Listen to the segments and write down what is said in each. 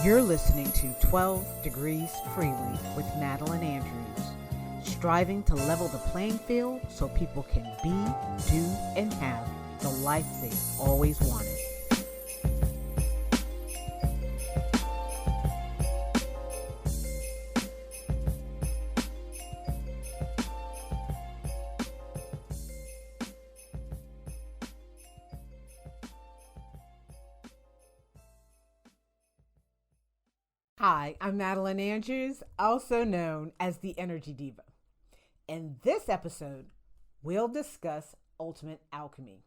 You're listening to 12 Degrees Freely with Madeline Andrews, striving to level the playing field so people can be, do, and have the life they always wanted. Hi, I'm Madeline Andrews, also known as the Energy Diva. In this episode, we'll discuss ultimate alchemy.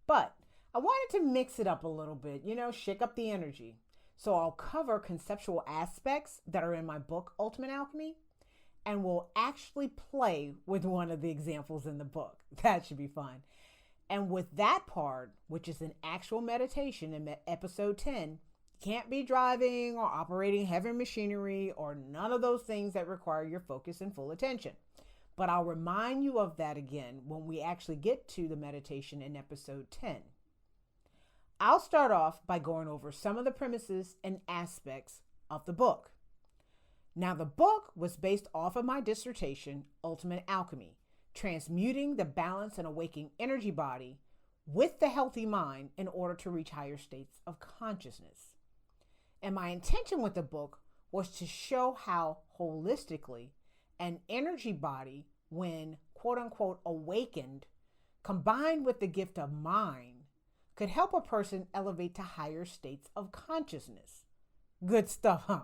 But I wanted to mix it up a little bit, shake up the energy. So I'll cover conceptual aspects that are in my book, Ultimate Alchemy, and we'll actually play with one of the examples in the book. That should be fun. And with that part, which is an actual meditation in episode 10, can't be driving or operating heavy machinery or none of those things that require your focus and full attention. But I'll remind you of that again when we actually get to the meditation in episode 10. I'll start off by going over some of the premises and aspects of the book. Now, the book was based off of my dissertation, Ultimate Alchemy, transmuting the balance and awakening energy body with the healthy mind in order to reach higher states of consciousness. And my intention with the book was to show how holistically an energy body, when quote unquote awakened, combined with the gift of mind, could help a person elevate to higher states of consciousness. Good stuff, huh?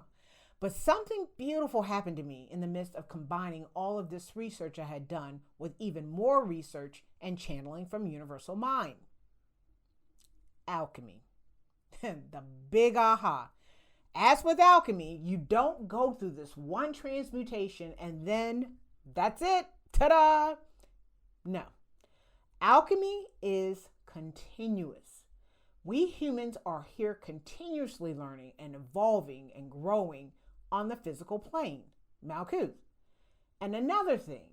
But something beautiful happened to me in the midst of combining all of this research I had done with even more research and channeling from universal mind. Alchemy. The big aha. As with alchemy, you don't go through this one transmutation and then that's it. Ta-da! No. Alchemy is continuous. We humans are here continuously learning and evolving and growing on the physical plane. Malkuth. And another thing,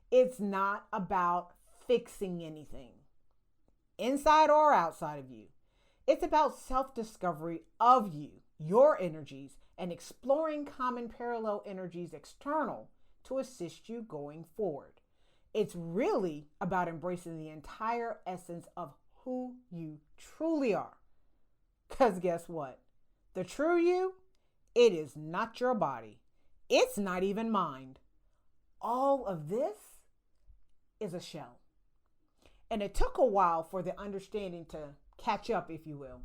it's not about fixing anything, inside or outside of you. It's about self-discovery of you, your energies, and exploring common parallel energies external to assist you going forward. It's really about embracing the entire essence of who you truly are. Because guess what? The true you, it is not your body. It's not even mind. All of this is a shell. And it took a while for the understanding to catch up, if you will,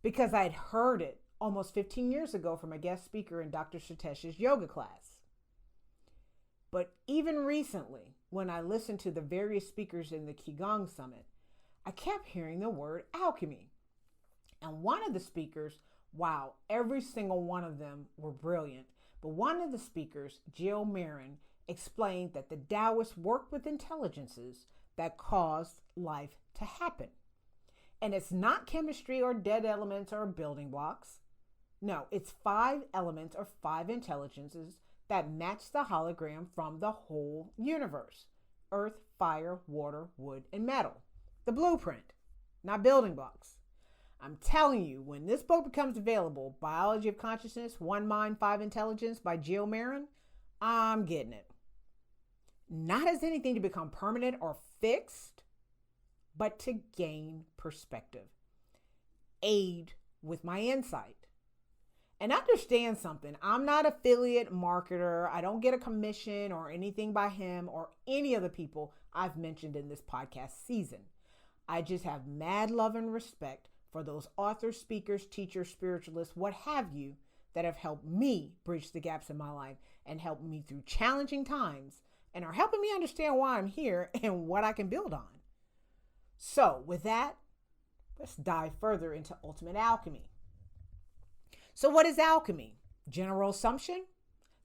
because I'd heard it almost 15 years ago from a guest speaker in Dr. Shatesh's yoga class. But even recently, when I listened to the various speakers in the Qigong Summit, I kept hearing the word alchemy. And one of the speakers, wow, every single one of them were brilliant, but one of the speakers, Jill Marin, explained that the Taoists work with intelligences that cause life to happen. And it's not chemistry or dead elements or building blocks. No, it's 5 elements or 5 intelligences that match the hologram from the whole universe. Earth, fire, water, wood, and metal. The blueprint, not building blocks. I'm telling you, when this book becomes available, Biology of Consciousness, 1 Mind, 5 Intelligence by Jill Marin, I'm getting it. Not as anything to become permanent or fixed, but to gain perspective, aid with my insight. And understand something, I'm not an affiliate marketer. I don't get a commission or anything by him or any of the people I've mentioned in this podcast season. I just have mad love and respect for those authors, speakers, teachers, spiritualists, what have you, that have helped me bridge the gaps in my life and helped me through challenging times and are helping me understand why I'm here and what I can build on. So with that, let's dive further into ultimate alchemy. So what is alchemy? General assumption,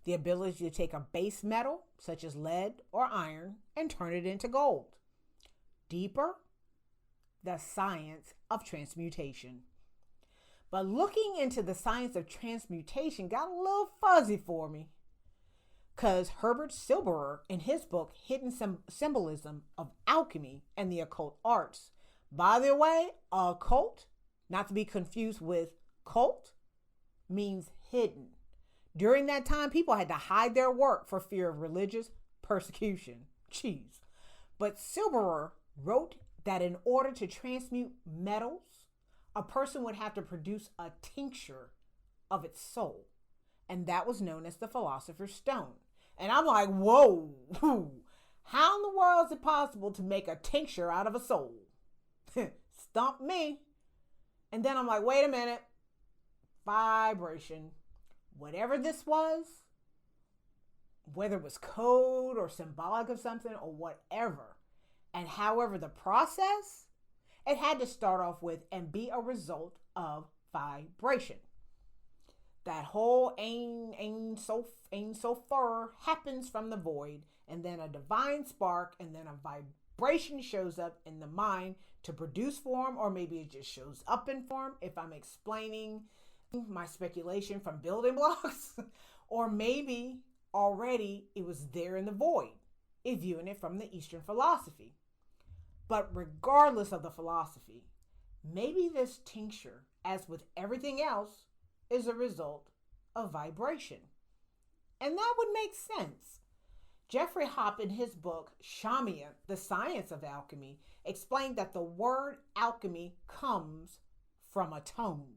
the ability to take a base metal such as lead or iron and turn it into gold. Deeper, the science of transmutation. But looking into the science of transmutation got a little fuzzy for me, because Herbert Silberer, in his book, Hidden Symbolism of Alchemy and the Occult Arts, by the way, occult, not to be confused with Cult means hidden. During that time, people had to hide their work for fear of religious persecution. Jeez. But Silberer wrote that in order to transmute metals, a person would have to produce a tincture of its soul. And that was known as the Philosopher's Stone. And I'm like, whoa, how in the world is it possible to make a tincture out of a soul? Stump me. And then I'm like, wait a minute. Vibration. Whatever this was, whether it was code or symbolic of something or whatever, and however the process, it had to start off with and be a result of vibration. That whole ain't so far happens from the void, and then a divine spark, and then a vibration shows up in the mind to produce form, or maybe it just shows up in form if I'm explaining my speculation from building blocks, or maybe already it was there in the void, if viewing it from the Eastern philosophy. But regardless of the philosophy, maybe this tincture, as with everything else, is a result of vibration. And that would make sense. Jeffrey Hoppe, in his book, Shamia, The Science of Alchemy, explained that the word alchemy comes from a tone.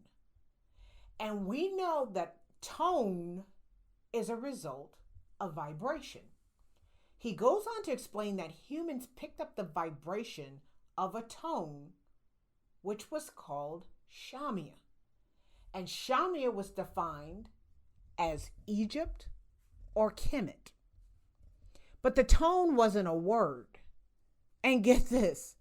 And we know that tone is a result of vibration. He goes on to explain that humans picked up the vibration of a tone, which was called Shamia. And Shamia was defined as Egypt or Kemet. But the tone wasn't a word. And get this,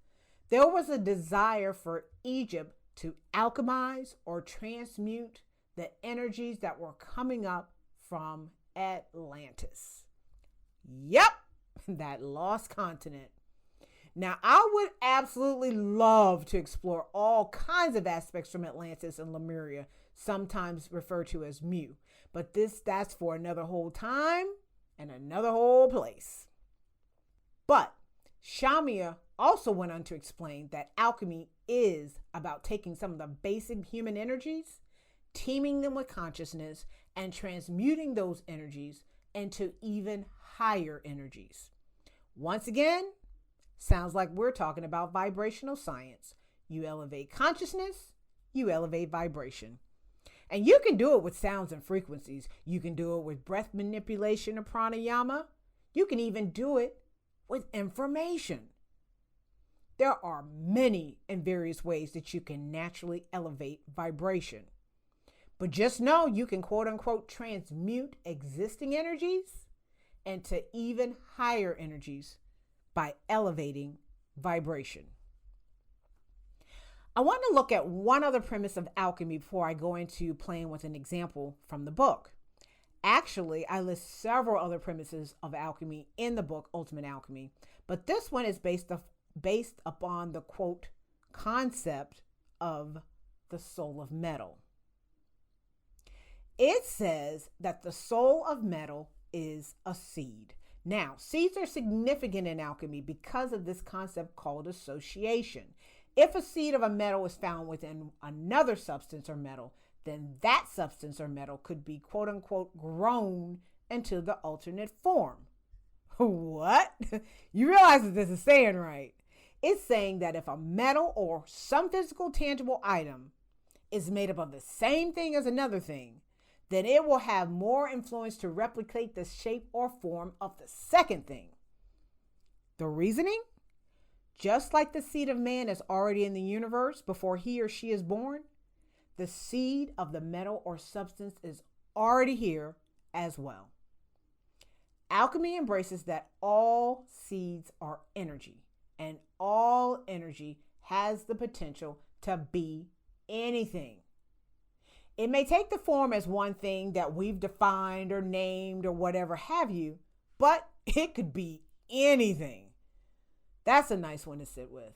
there was a desire for Egypt to alchemize or transmute the energies that were coming up from Atlantis. Yep, that lost continent. Now, I would absolutely love to explore all kinds of aspects from Atlantis and Lemuria, sometimes referred to as Mu. But that's for another whole time and another whole place. But Shamia also went on to explain that alchemy is about taking some of the basic human energies, teaming them with consciousness, and transmuting those energies into even higher energies. Once again, sounds like we're talking about vibrational science. You elevate consciousness, you elevate vibration. And you can do it with sounds and frequencies. You can do it with breath manipulation or pranayama. You can even do it with information. There are many and various ways that you can naturally elevate vibration. But just know you can quote unquote transmute existing energies into even higher energies by elevating vibration. I want to look at one other premise of alchemy before I go into playing with an example from the book. Actually, I list several other premises of alchemy in the book, Ultimate Alchemy, but this one is based upon the quote concept of the soul of metal. It says that the soul of metal is a seed. Now, seeds are significant in alchemy because of this concept called association. If a seed of a metal is found within another substance or metal, then that substance or metal could be quote unquote grown into the alternate form. What? You realize that this is saying right. It's saying that if a metal or some physical tangible item is made up of the same thing as another thing, then it will have more influence to replicate the shape or form of the second thing. The reasoning? Just like the seed of man is already in the universe before he or she is born, the seed of the metal or substance is already here as well. Alchemy embraces that all seeds are energy, and all energy has the potential to be anything. It may take the form as one thing that we've defined or named or whatever have you, but it could be anything. That's a nice one to sit with.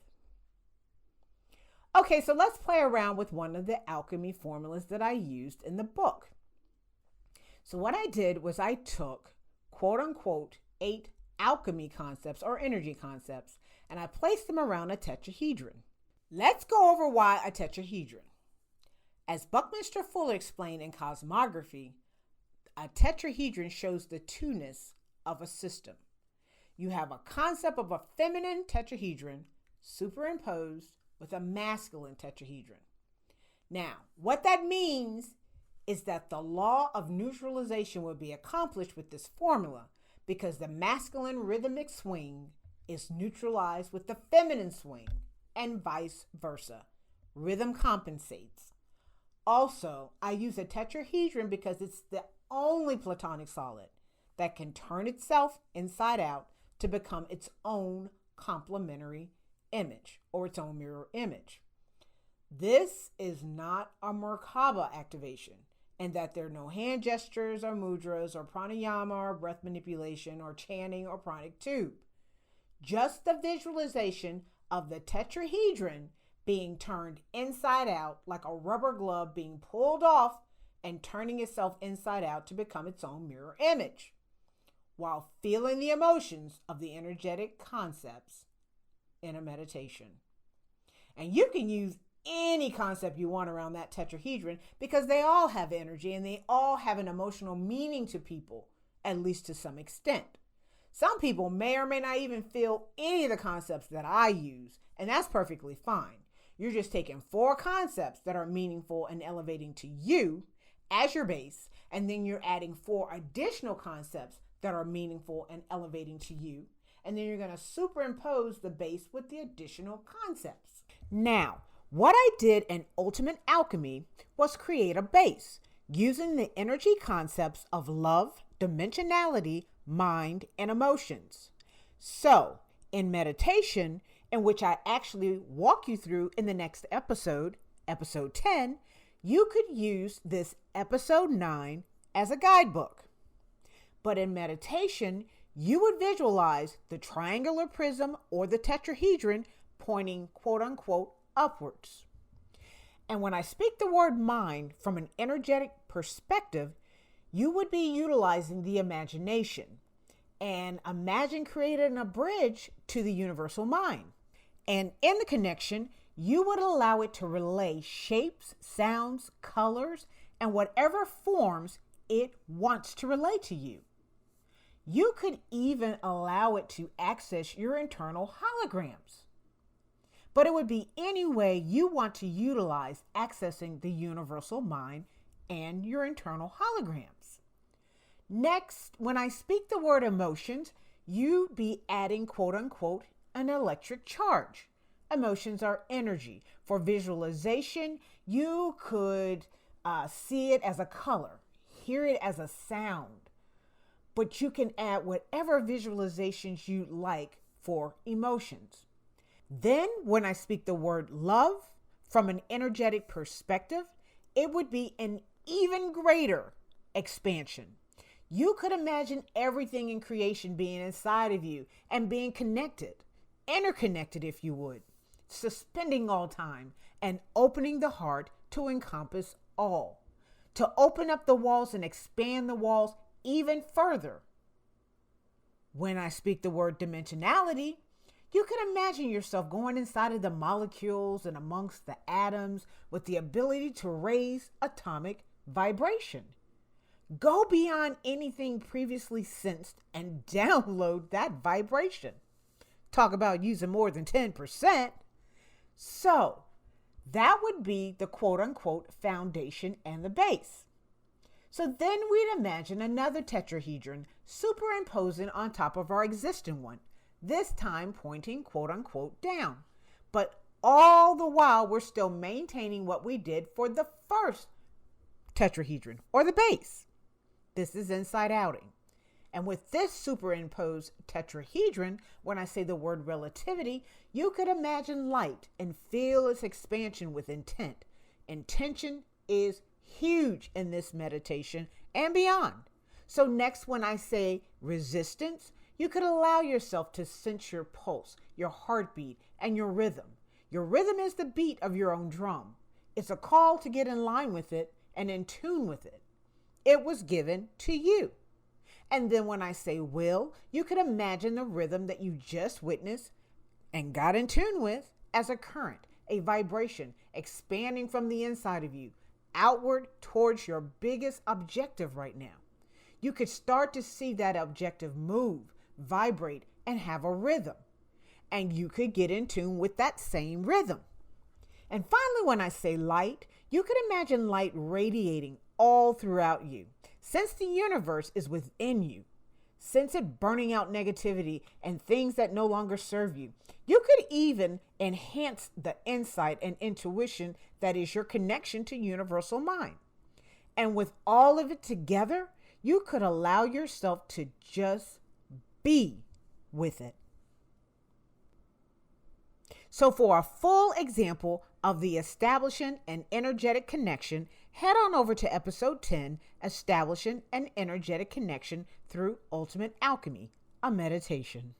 Okay, so let's play around with one of the alchemy formulas that I used in the book. So what I did was I took, quote unquote, 8 alchemy concepts or energy concepts, and I placed them around a tetrahedron. Let's go over why a tetrahedron. As Buckminster Fuller explained in Cosmography, a tetrahedron shows the two-ness of a system. You have a concept of a feminine tetrahedron superimposed with a masculine tetrahedron. Now, what that means is that the law of neutralization will be accomplished with this formula because the masculine rhythmic swing is neutralized with the feminine swing and vice versa. Rhythm compensates. Also, I use a tetrahedron because it's the only platonic solid that can turn itself inside out to become its own complementary image or its own mirror image. This is not a Merkaba activation, and that there are no hand gestures or mudras or pranayama or breath manipulation or chanting or pranic tube. Just the visualization of the tetrahedron being turned inside out like a rubber glove being pulled off and turning itself inside out to become its own mirror image, while feeling the emotions of the energetic concepts in a meditation. And you can use any concept you want around that tetrahedron because they all have energy and they all have an emotional meaning to people, at least to some extent. Some people may or may not even feel any of the concepts that I use, and that's perfectly fine. You're just taking 4 concepts that are meaningful and elevating to you as your base, and then you're adding 4 additional concepts that are meaningful and elevating to you, and then you're going to superimpose the base with the additional concepts. Now, what I did in Ultimate Alchemy was create a base using the energy concepts of love, dimensionality, mind, and emotions. So, in meditation, in which I actually walk you through in the next episode, episode 10, you could use this episode 9 as a guidebook. But in meditation, you would visualize the triangular prism or the tetrahedron pointing quote unquote upwards. And when I speak the word mind from an energetic perspective, you would be utilizing the imagination and imagine creating a bridge to the universal mind. And in the connection, you would allow it to relay shapes, sounds, colors, and whatever forms it wants to relay to you. You could even allow it to access your internal holograms. But it would be any way you want to utilize accessing the universal mind and your internal holograms. Next, when I speak the word emotions, you'd be adding quote unquote an electric charge. Emotions are energy. For visualization, you could see it as a color, hear it as a sound, but you can add whatever visualizations you like for emotions. Then when I speak the word love from an energetic perspective, it would be an even greater expansion. You could imagine everything in creation being inside of you and being connected, interconnected if you would, suspending all time and opening the heart to encompass all, to open up the walls and expand the walls even further. When I speak the word dimensionality, you can imagine yourself going inside of the molecules and amongst the atoms with the ability to raise atomic vibration. Go beyond anything previously sensed and download that vibration. Talk about using more than 10%. So that would be the quote unquote foundation and the base. So then we'd imagine another tetrahedron superimposing on top of our existing one, this time pointing quote unquote down. But all the while, we're still maintaining what we did for the first tetrahedron or the base. This is inside outing. And with this superimposed tetrahedron, when I say the word relativity, you could imagine light and feel its expansion with intent. Intention is huge in this meditation and beyond. So next, when I say resistance, you could allow yourself to sense your pulse, your heartbeat, and your rhythm. Your rhythm is the beat of your own drum. It's a call to get in line with it and in tune with it. It was given to you. And then when I say will, you could imagine the rhythm that you just witnessed and got in tune with as a current, a vibration expanding from the inside of you, outward towards your biggest objective right now. You could start to see that objective move, vibrate, and have a rhythm. And you could get in tune with that same rhythm. And finally, when I say light, you could imagine light radiating all throughout you. Since the universe is within you, sense it burning out negativity and things that no longer serve you. You could even enhance the insight and intuition that is your connection to universal mind. And with all of it together, you could allow yourself to just be with it. So for a full example of the establishing an energetic connection, head on over to episode 10, Establishing an Energetic Connection Through Ultimate Alchemy, a meditation.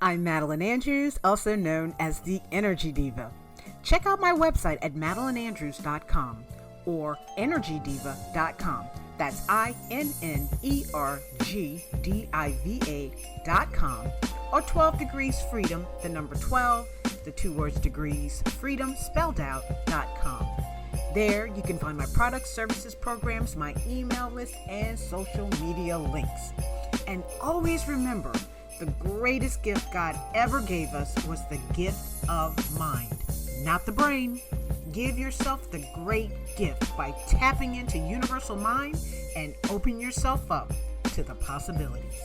I'm Madeline Andrews, also known as the Energy Diva. Check out my website at madelineandrews.com or energydiva.com. That's INNERGDIVA.com. Or 12 Degrees Freedom, the number 12, the 2 words degrees, freedom spelled out.com. There you can find my products, services, programs, my email list, and social media links. And always remember, the greatest gift God ever gave us was the gift of mind, not the brain. Give yourself the great gift by tapping into universal mind and open yourself up to the possibilities.